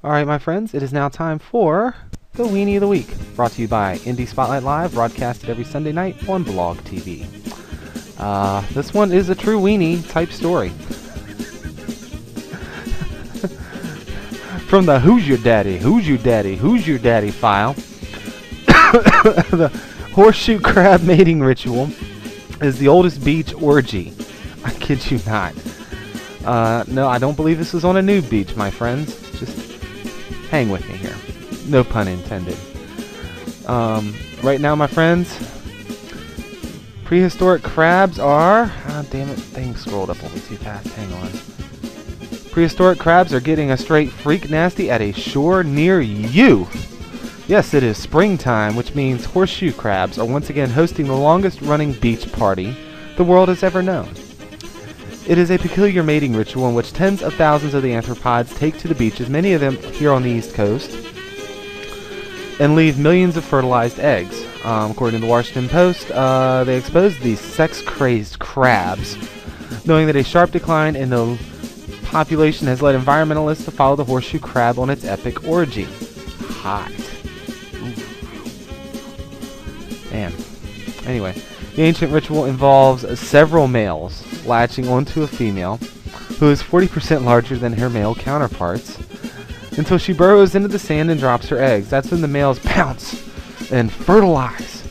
Alright, my friends, it is now time for the Weenie of the Week, brought to you by Indie Spotlight Live, broadcasted every Sunday night on Blog TV. This one is a true weenie type story. From the Who's Your Daddy, Who's Your Daddy, Who's Your Daddy file, the horseshoe crab mating ritual is the oldest beach orgy. I kid you not. No, I don't believe this is on a nude beach, my friends. Just hang with me here. No pun intended. Right now, my friends, prehistoric crabs are... Ah, damn it, thing scrolled up a little too fast. Hang on. Prehistoric crabs are getting a straight freak nasty at a shore near you. Yes, it is springtime, which means horseshoe crabs are once again hosting the longest running beach party the world has ever known. It is a peculiar mating ritual in which tens of thousands of the arthropods take to the beaches, many of them here on the East Coast, and leave millions of fertilized eggs. According to the Washington Post, they exposed these sex-crazed crabs, knowing that a sharp decline in the population has led environmentalists to follow the horseshoe crab on its epic orgy. Hot. Man. Anyway, the ancient ritual involves several males latching onto a female who is 40% larger than her male counterparts until she burrows into the sand and drops her eggs. That's when the males pounce and fertilize.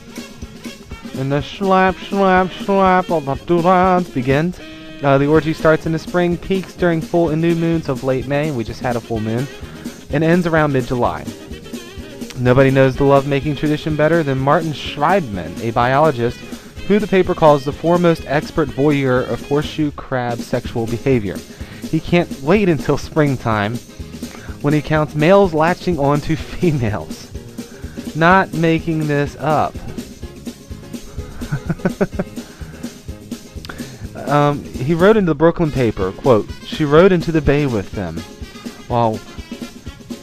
And the slap, slap, slap of the dudes begins. The orgy starts in the spring, peaks during full and new moons of late May, we just had a full moon, and ends around mid-July. Nobody knows the love-making tradition better than Martin Schreibman, a biologist who the paper calls the foremost expert voyeur of horseshoe crab sexual behavior. He can't wait until springtime when he counts males latching onto females. Not making this up. He wrote in the Brooklyn paper, quote, "She rode into the bay with them while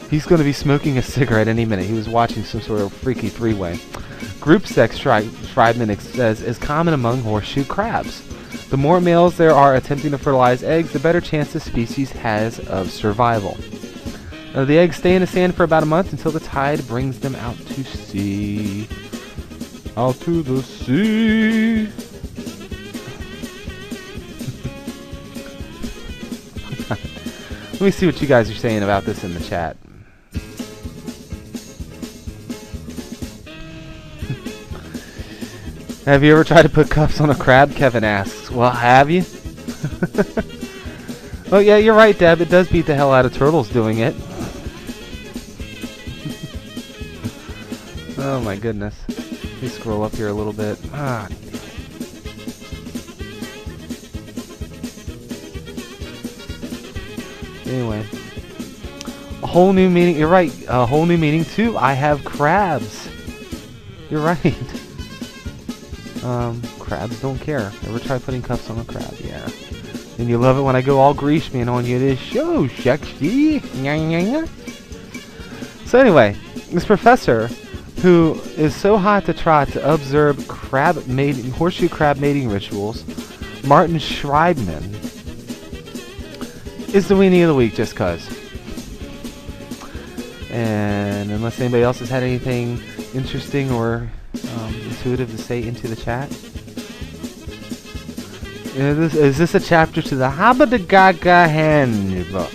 he's going to be smoking a cigarette any minute." He was watching some sort of freaky three-way. Group sex, Schreibman says, is common among horseshoe crabs. The more males there are attempting to fertilize eggs, the better chance the species has of survival. The eggs stay in the sand for about a month until the tide brings them out to sea. Out to the sea. Let me see what you guys are saying about this in the chat. Have you ever tried to put cuffs on a crab? Kevin asks. Well, have you? Oh, yeah, you're right, Deb. It does beat the hell out of turtles doing it. Oh, my goodness. Let me scroll up here a little bit. Ah. Anyway. A whole new meaning. You're right. A whole new meaning, too. I have crabs. You're right. Crabs don't care. Ever try putting cuffs on a crab? Yeah. And you love it when I go all Grecian on you. This show, sexy. So anyway, this professor, who is so hot to trot to observe horseshoe crab mating rituals, Martin Schreibman, is the Weenie of the Week just cuz. And unless anybody else has had anything interesting or intuitive to say into the chat. Is this a chapter to the Habba Gaga handbook?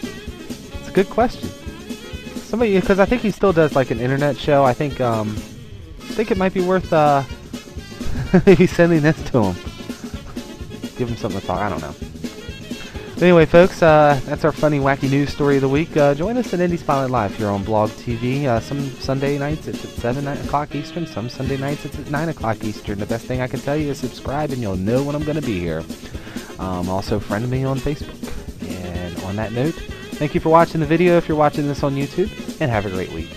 It's a good question. Somebody, because I think he still does like an internet show. I think it might be worth maybe sending this to him. Give him something to talk. I don't know. But anyway, folks, that's our funny, wacky news story of the week. Join us at Indie Spotlight Live here on Blog TV. Some Sunday nights it's at 7 o'clock Eastern. Some Sunday nights it's at 9 o'clock Eastern. The best thing I can tell you is subscribe and you'll know when I'm going to be here. Also, friend me on Facebook. And on that note, thank you for watching the video if you're watching this on YouTube, and have a great week.